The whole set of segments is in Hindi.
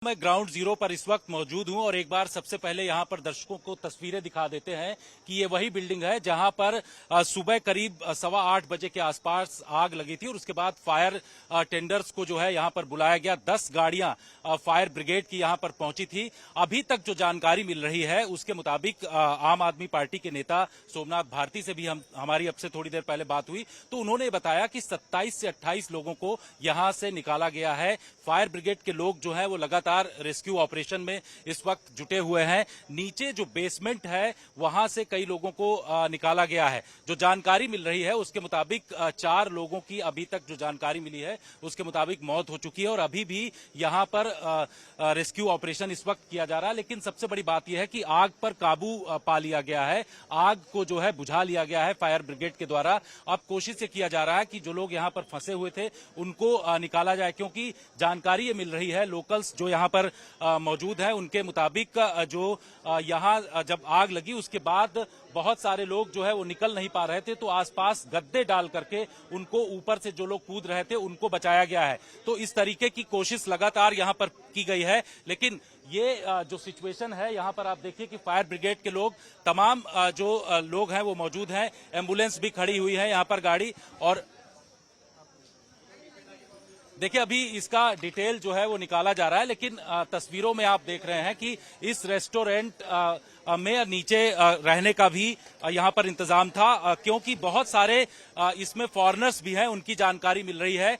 मैं ग्राउंड जीरो पर इस वक्त मौजूद हूं और एक बार सबसे पहले यहां पर दर्शकों को तस्वीरें दिखा देते हैं कि ये वही बिल्डिंग है जहां पर सुबह करीब 8:15 बजे के आसपास आग लगी थी और उसके बाद फायर टेंडर्स को जो है यहां पर बुलाया गया। 10 गाड़ियां फायर ब्रिगेड की यहां पर पहुंची थी। अभी तक जो जानकारी मिल रही है उसके मुताबिक आम आदमी पार्टी के नेता सोमनाथ भारती से भी हमारी अब से थोड़ी देर पहले बात हुई तो उन्होंने बताया कि 27 से 28 लोगों को यहां से निकाला गया है। फायर ब्रिगेड के लोग जो है वो लगातार रेस्क्यू ऑपरेशन में इस वक्त जुटे हुए हैं। नीचे जो बेसमेंट है वहां से कई लोगों को निकाला गया है। जो जानकारी मिल रही है उसके मुताबिक 4 लोगों की अभी तक जो जानकारी मिली है उसके मुताबिक मौत हो चुकी है और अभी भी यहां पर रेस्क्यू ऑपरेशन इस वक्त किया जा रहा है। लेकिन सबसे बड़ी बात यह है कि आग पर काबू पा लिया गया है। आग को जो है बुझा लिया गया है फायर ब्रिगेड के द्वारा। अब कोशिश ये किया जा रहा है कि जो लोग यहां पर फंसे हुए थे उनको निकाला जाए, क्योंकि जानकारी ये मिल रही है लोकल्स जो यहां पर मौजूद है उनके मुताबिक जो यहां जब आग लगी उसके बाद बहुत सारे लोग जो है वो निकल नहीं पा रहे थे तो आसपास गद्दे डाल करके उनको ऊपर से जो लोग कूद रहे थे उनको बचाया गया है। तो इस तरीके की कोशिश लगातार यहां पर की गई है। लेकिन ये जो सिचुएशन है यहां पर आप देखिए कि फायर ब्रिगेड के लोग तमाम जो लोग हैं वो मौजूद हैं। एम्बुलेंस भी खड़ी हुई है यहां पर गाड़ी। और देखिए अभी इसका डिटेल जो है वो निकाला जा रहा है। लेकिन तस्वीरों में आप देख रहे हैं कि इस रेस्टोरेंट में नीचे रहने का भी यहां पर इंतजाम था, क्योंकि बहुत सारे इसमें फॉरेनर्स भी हैं। उनकी जानकारी मिल रही है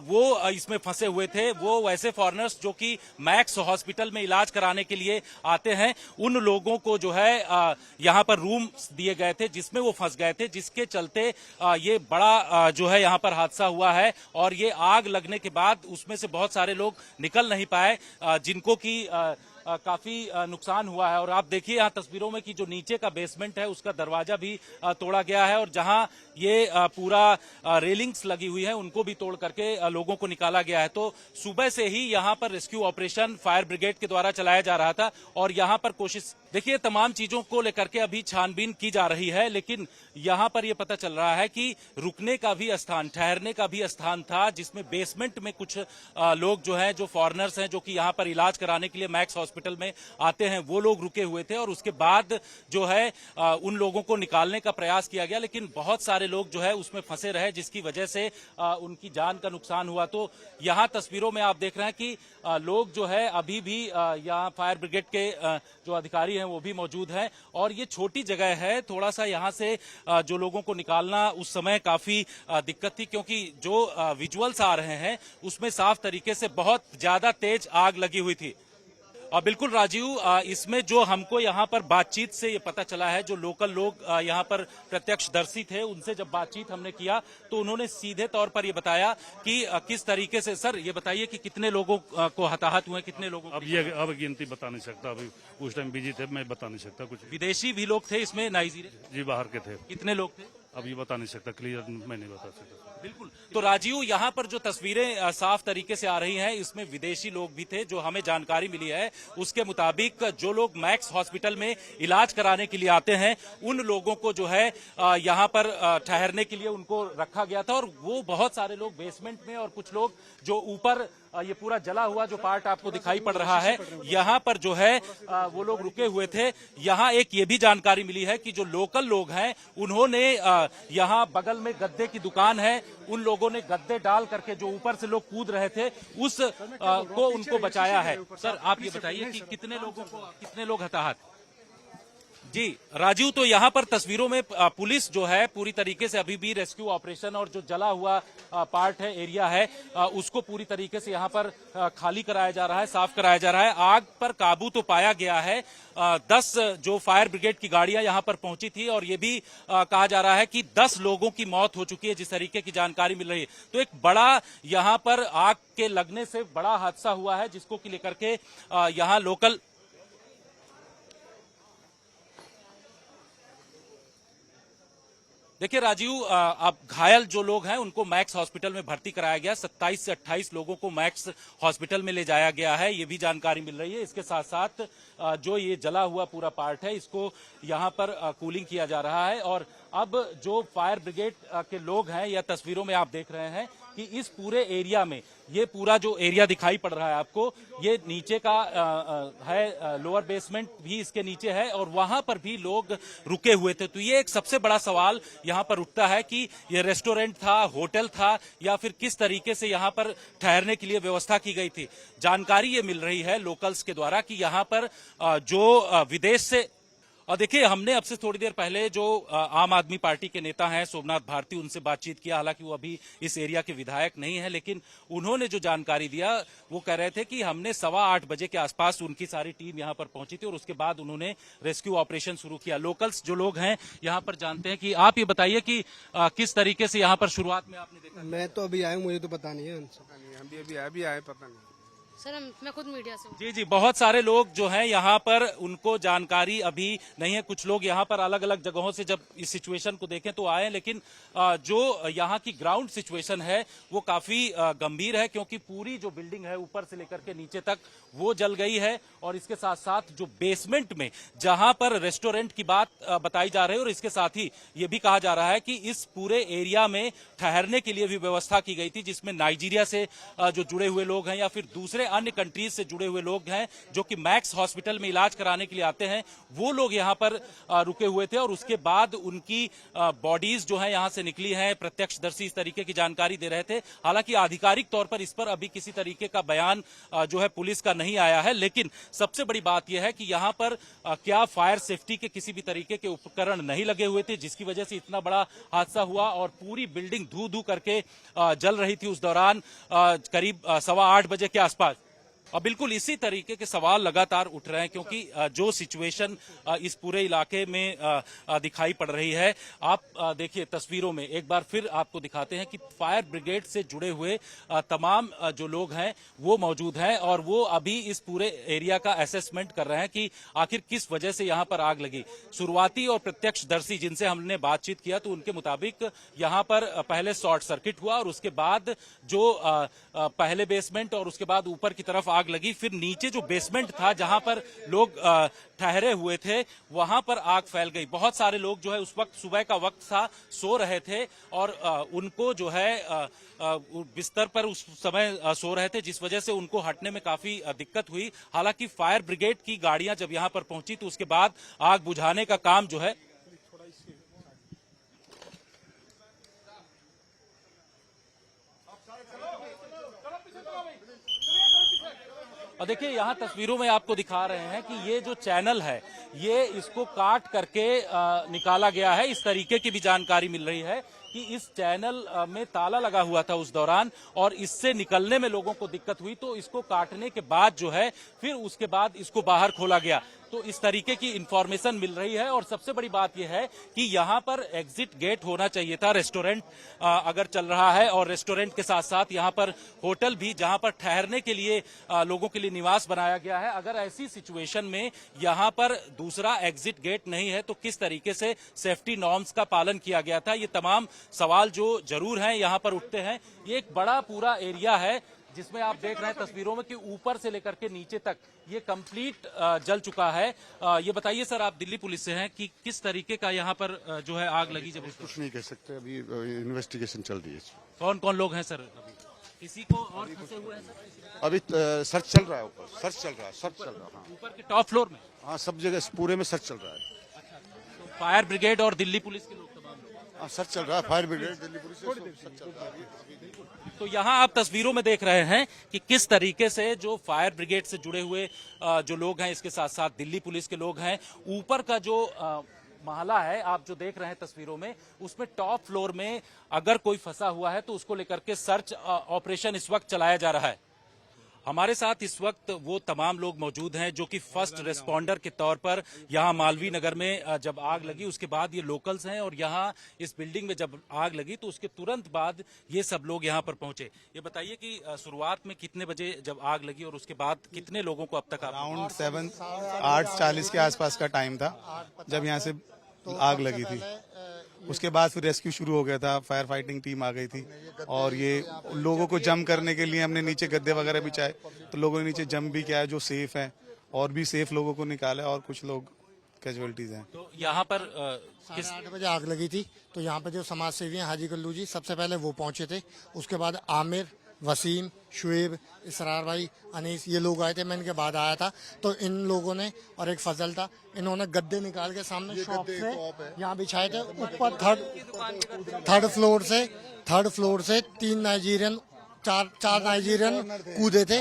वो इसमें फंसे हुए थे। वो वैसे फॉरेनर्स जो कि मैक्स हॉस्पिटल में इलाज कराने के लिए आते हैं, उन लोगों को जो है यहां पर रूम दिए गए थे जिसमें वो फंस गए थे, जिसके चलते ये बड़ा जो है यहां पर हादसा हुआ है। और ये आग लगने के बाद उसमें से बहुत सारे लोग निकल नहीं पाए, जिनको कि काफी नुकसान हुआ है। और आप देखिए यहाँ तस्वीरों में कि जो नीचे का बेसमेंट है उसका दरवाजा भी तोड़ा गया है और जहां ये पूरा रेलिंग्स लगी हुई है उनको भी तोड़ करके लोगों को निकाला गया है। तो सुबह से ही यहाँ पर रेस्क्यू ऑपरेशन फायर ब्रिगेड के द्वारा चलाया जा रहा था और यहाँ पर कोशिश देखिए तमाम चीजों को लेकर के अभी छानबीन की जा रही है। लेकिन यहाँ पर यह पता चल रहा है कि रुकने का भी स्थान, ठहरने का भी स्थान था, जिसमें बेसमेंट में कुछ लोग जो है, जो फॉरेनर्स हैं, जो कि यहाँ पर इलाज कराने के लिए मैक्स हॉस्पिटल में आते हैं, वो लोग रुके हुए थे। और उसके बाद जो है उन लोगों को निकालने का प्रयास किया गया, लेकिन बहुत सारे लोग जो है उसमें फंसे रहे, जिसकी वजह से उनकी जान का नुकसान हुआ। तो यहाँ तस्वीरों में आप देख रहे हैं कि लोग जो है अभी भी यहाँ फायर ब्रिगेड के जो अधिकारी हैं वो भी मौजूद हैं। और ये छोटी जगह है, थोड़ा सा यहाँ से जो लोगों को निकालना उस समय काफी दिक्कत थी, क्योंकि जो विजुअल्स आ रहे हैं उसमें साफ तरीके से बहुत ज्यादा तेज आग लगी हुई थी। बिल्कुल राजीव, इसमें जो हमको यहाँ पर बातचीत से ये पता चला है, जो लोकल लोग यहाँ पर प्रत्यक्षदर्शी थे उनसे जब बातचीत हमने किया तो उन्होंने सीधे तौर पर ये बताया कि किस तरीके से। सर ये बताइए कि कितने लोगों को हताहत हुए, कितने लोगों अब गिनती बता नहीं सकता, अभी उस टाइम बिजी थे, मैं बता नहीं सकता कुछ। विदेशी भी लोग थे इसमें, नाइजीरिया जी बाहर के थे। कितने लोग थे अब ये बता नहीं सकता, क्लियर मैं नहीं बता सकता। बिल्कुल। तो राजीव, यहाँ पर जो तस्वीरें साफ तरीके से आ रही हैं इसमें विदेशी लोग भी थे। जो हमें जानकारी मिली है उसके मुताबिक जो लोग मैक्स हॉस्पिटल में इलाज कराने के लिए आते हैं उन लोगों को जो है यहाँ पर ठहरने के लिए उनको रखा गया था। और वो बहुत सारे लोग बेसमेंट में और कुछ लोग जो ऊपर ये पूरा जला हुआ जो पार्ट आपको दिखाई पड़ रहा है यहाँ पर जो है वो लोग रुके हुए थे। यहाँ एक ये भी जानकारी मिली है कि जो लोकल लोग हैं उन्होंने यहाँ बगल में गद्दे की दुकान है, उन लोगों ने गद्दे डाल करके जो ऊपर से लोग कूद रहे थे उस को उनको बचाया है। सर आप ये बताइए कि कितने लोग हताहत? जी राजीव, तो यहाँ पर तस्वीरों में पुलिस जो है पूरी तरीके से अभी भी रेस्क्यू ऑपरेशन और जो जला हुआ पार्ट है, एरिया है, उसको पूरी तरीके से यहाँ पर खाली कराया जा रहा है, साफ कराया जा रहा है। आग पर काबू तो पाया गया है। 10 जो फायर ब्रिगेड की गाड़ियां यहाँ पर पहुंची थी और ये भी कहा जा रहा है कि 10 लोगों की मौत हो चुकी है, जिस तरीके की जानकारी मिल रही है। तो एक बड़ा यहाँ पर आग के लगने से बड़ा हादसा हुआ है, जिसको कि लेकर के यहाँ लोकल देखिए राजीव, अब घायल जो लोग हैं उनको मैक्स हॉस्पिटल में भर्ती कराया गया। 27 से 28 लोगों को मैक्स हॉस्पिटल में ले जाया गया है, ये भी जानकारी मिल रही है। इसके साथ साथ जो ये जला हुआ पूरा पार्ट है इसको यहाँ पर कूलिंग किया जा रहा है। और अब जो फायर ब्रिगेड के लोग हैं या तस्वीरों में आप देख रहे हैं कि इस पूरे एरिया में, ये पूरा जो एरिया दिखाई पड़ रहा है आपको, ये नीचे का है, लोअर बेसमेंट भी इसके नीचे है और वहां पर भी लोग रुके हुए थे। तो ये एक सबसे बड़ा सवाल यहां पर उठता है कि ये रेस्टोरेंट था, होटल था, या फिर किस तरीके से यहां पर ठहरने के लिए व्यवस्था की गई थी। जानकारी ये मिल रही है लोकल्स के द्वारा कि यहां पर जो विदेश से, और देखिए हमने अब से थोड़ी देर पहले जो आम आदमी पार्टी के नेता हैं सोमनाथ भारती, उनसे बातचीत किया। हालांकि वो अभी इस एरिया के विधायक नहीं है, लेकिन उन्होंने जो जानकारी दिया वो कह रहे थे कि हमने 8:15 बजे के आसपास उनकी सारी टीम यहां पर पहुंची थी और उसके बाद उन्होंने रेस्क्यू ऑपरेशन शुरू किया। लोकल्स जो लोग हैं यहां पर जानते हैं कि आप ये बताइए कि किस तरीके से यहां पर शुरुआत में आपने देखा। मैं तो अभी आया हूँ, मुझे तो पता नहीं है अभी आए पता नहीं सर। मैं खुद मीडिया से हूँ। जी जी, बहुत सारे लोग जो हैं यहाँ पर, उनको जानकारी अभी नहीं है। कुछ लोग यहाँ पर अलग अलग जगहों से जब इस सिचुएशन को देखें तो आए हैं, लेकिन जो यहाँ की ग्राउंड सिचुएशन है वो काफी गंभीर है, क्योंकि पूरी जो बिल्डिंग है ऊपर से लेकर के नीचे तक वो जल गई है। और इसके साथ साथ जो बेसमेंट में जहां पर रेस्टोरेंट की बात बताई जा रही है, और इसके साथ ही ये भी कहा जा रहा है कि इस पूरे एरिया में ठहरने के लिए भी व्यवस्था की गई थी, जिसमें नाइजीरिया से जो जुड़े हुए लोग हैं या फिर दूसरे अन्य कंट्रीज से जुड़े हुए लोग हैं जो कि मैक्स हॉस्पिटल में इलाज कराने के लिए आते हैं, वो लोग यहां पर रुके हुए थे। और उसके बाद उनकी बॉडीज जो है यहां से निकली हैं। प्रत्यक्षदर्शी इस तरीके की जानकारी दे रहे थे। हालांकि आधिकारिक तौर पर इस पर अभी किसी तरीके का बयान जो है पुलिस का नहीं आया है, लेकिन सबसे बड़ी बात यह है कि यहां पर क्या फायर सेफ्टी के किसी भी तरीके के उपकरण नहीं लगे हुए थे, जिसकी वजह से इतना बड़ा हादसा हुआ। और पूरी बिल्डिंग धू धू करके जल रही थी उस दौरान करीब 8:15 बजे के आसपास। और बिल्कुल इसी तरीके के सवाल लगातार उठ रहे हैं, क्योंकि जो सिचुएशन इस पूरे इलाके में दिखाई पड़ रही है। आप देखिए तस्वीरों में एक बार फिर आपको दिखाते हैं कि फायर ब्रिगेड से जुड़े हुए तमाम जो लोग हैं वो मौजूद हैं और वो अभी इस पूरे एरिया का असेसमेंट कर रहे हैं कि आखिर किस वजह से यहां पर आग लगी। शुरुआती और प्रत्यक्षदर्शी जिनसे हमने बातचीत किया तो उनके मुताबिक यहां पर पहले शॉर्ट सर्किट हुआ और उसके बाद जो पहले बेसमेंट और उसके बाद ऊपर की तरफ आग लगी। फिर नीचे जो बेसमेंट था जहां पर लोग ठहरे हुए थे वहां पर आग फैल गई। बहुत सारे लोग जो है उस वक्त सुबह का वक्त था, सो रहे थे और उनको जो है बिस्तर पर उस समय सो रहे थे, जिस वजह से उनको हटने में काफी दिक्कत हुई। हालांकि फायर ब्रिगेड की गाड़ियां जब यहां पर पहुंची तो उसके बाद आग बुझाने का काम जो है और देखिए यहाँ तस्वीरों में आपको दिखा रहे हैं कि ये जो चैनल है ये इसको काट करके निकाला गया है। इस तरीके की भी जानकारी मिल रही है कि इस चैनल में ताला लगा हुआ था उस दौरान और इससे निकलने में लोगों को दिक्कत हुई, तो इसको काटने के बाद जो है फिर उसके बाद इसको बाहर खोला गया। तो इस तरीके की इंफॉर्मेशन मिल रही है। और सबसे बड़ी बात यह है कि यहाँ पर एग्जिट गेट होना चाहिए था। रेस्टोरेंट अगर चल रहा है और रेस्टोरेंट के साथ साथ यहाँ पर होटल भी, जहाँ पर ठहरने के लिए लोगों के लिए निवास बनाया गया है, अगर ऐसी सिचुएशन में यहाँ पर दूसरा एग्जिट गेट नहीं है तो किस तरीके से सेफ्टी नॉर्म्स का पालन किया गया था, ये तमाम सवाल जो जरूर हैं यहाँ पर उठते हैं। ये एक बड़ा पूरा एरिया है जिसमें आप देख रहे हैं तस्वीरों में कि ऊपर से लेकर के नीचे तक ये कंप्लीट जल चुका है। ये बताइए सर, आप दिल्ली पुलिस से हैं कि किस तरीके का यहाँ पर जो है आग लगी? जब कुछ नहीं कह सकते, अभी इन्वेस्टिगेशन चल रही है। कौन कौन लोग हैं सर? अभी किसी को और फंसे हुए हैं सर? अभी सर्च चल रहा है, ऊपर सर्च चल रहा है। ऊपर के टॉप फ्लोर में? हाँ, सब जगह पूरे में सर्च चल रहा है। तो फायर ब्रिगेड और दिल्ली पुलिस के लोग तमाम लोग? हाँ, सर्च चल रहा है। Fire brigade, Delhi police search चल रहा है। तो यहाँ आप तस्वीरों में देख रहे हैं कि किस तरीके से जो फायर ब्रिगेड से जुड़े हुए जो लोग हैं, इसके साथ साथ दिल्ली पुलिस के लोग हैं, ऊपर का जो महला है आप जो देख रहे हैं तस्वीरों में, उसमें टॉप फ्लोर में अगर कोई फंसा हुआ है तो उसको लेकर के सर्च ऑपरेशन इस वक्त चलाया जा रहा है। हमारे साथ इस वक्त वो तमाम लोग मौजूद हैं जो कि फर्स्ट रिस्पॉन्डर के तौर पर यहाँ मालवीय नगर में जब आग लगी उसके बाद ये लोकल्स हैं और यहाँ इस बिल्डिंग में जब आग लगी तो उसके तुरंत बाद ये सब लोग यहाँ पर पहुंचे। ये बताइए कि शुरुआत में कितने बजे जब आग लगी और उसके बाद कितने लोगों को अब तक? अराउंड 8:40 के आसपास का टाइम था जब यहाँ से आग लगी थी। उसके बाद फिर रेस्क्यू शुरू हो गया था, फायर फाइटिंग टीम आ गई थी और ये लोगों को जम करने के लिए हमने नीचे गद्दे वगैरह बिछाए, तो लोगों ने नीचे जम भी किया है जो सेफ है, और भी सेफ लोगों को निकाला और कुछ लोग कैजुअलिटीज हैं। तो यहाँ पर किस 8 बजे आग लगी थी, तो यहाँ पे जो समाज सेवी हैं हाजी कल्लू जी सबसे पहले वो पहुंचे थे। उसके बाद आमिर, वसीम, शुएब, इसरार भाई, अनीस ये लोग आए थे। मैं इनके बाद आया था, तो इन लोगों ने और एक फजल था, इन्होंने गद्दे निकाल के सामने शॉप से यहाँ बिछाए थे। ऊपर थर्ड फ्लोर से 3 नाइजीरियन चार नाइजीरियन कूदे थे,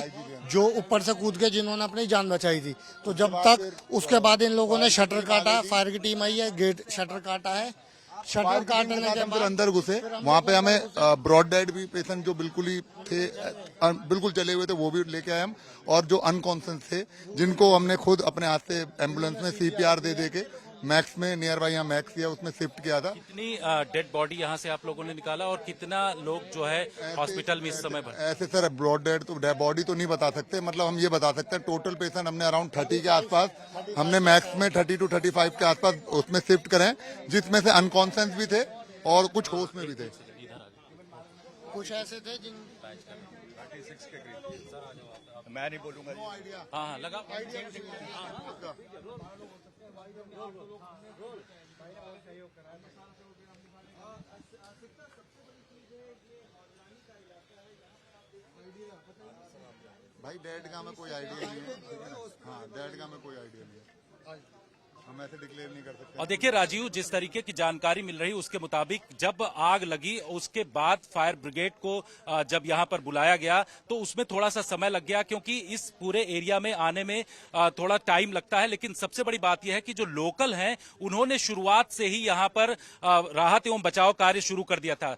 जो ऊपर से कूद के जिन्होंने अपनी जान बचाई थी। तो जब तक उसके बाद इन लोगों ने शटर काटा, फायर की टीम आई है, गेट शटर काटा है। शटर काटने के फिर बाद अंदर घुसे, वहाँ पे हमें ब्रॉड डेड भी पेशेंट जो बिल्कुल ही थे, बिल्कुल चले हुए थे, वो भी लेके आए हम। और जो अनकॉन्शियस थे, जिनको हमने खुद अपने हाथ से एम्बुलेंस में CPR दे के मैक्स में, नियर बाई यहाँ मैक्स किया, उसमें शिफ्ट किया था। कितनी डेड बॉडी यहाँ से आप लोगों ने निकाला और कितना लोग जो है हॉस्पिटल में इस समय भर्ती? ऐसे सर ब्रॉड डेड तो बॉडी तो नहीं बता सकते, मतलब हम ये बता सकते हैं टोटल पेशेंट हमने अराउंड 30 के आसपास, हमने मैक्स में 30 to 35 के आसपास उसमें शिफ्ट करें, जिसमें से अनकॉन्शियस भी थे और कुछ होश में भी थे। कुछ ऐसे थे जिन मैं नहीं बोलूंगा। हाँ लगा। भाई डेड का हमें कोई आइडिया नहीं है। हाँ, डेड का हमें कोई आइडिया नहीं है, हम ऐसे डिक्लेयर नहीं कर सकते। और देखिए राजीव, जिस तरीके की जानकारी मिल रही उसके मुताबिक जब आग लगी उसके बाद फायर ब्रिगेड को जब यहां पर बुलाया गया तो उसमें थोड़ा सा समय लग गया, क्योंकि इस पूरे एरिया में आने में थोड़ा टाइम लगता है। लेकिन सबसे बड़ी बात यह है कि जो लोकल हैं उन्होंने शुरुआत से ही यहां पर राहत एवं बचाव कार्य शुरू कर दिया था।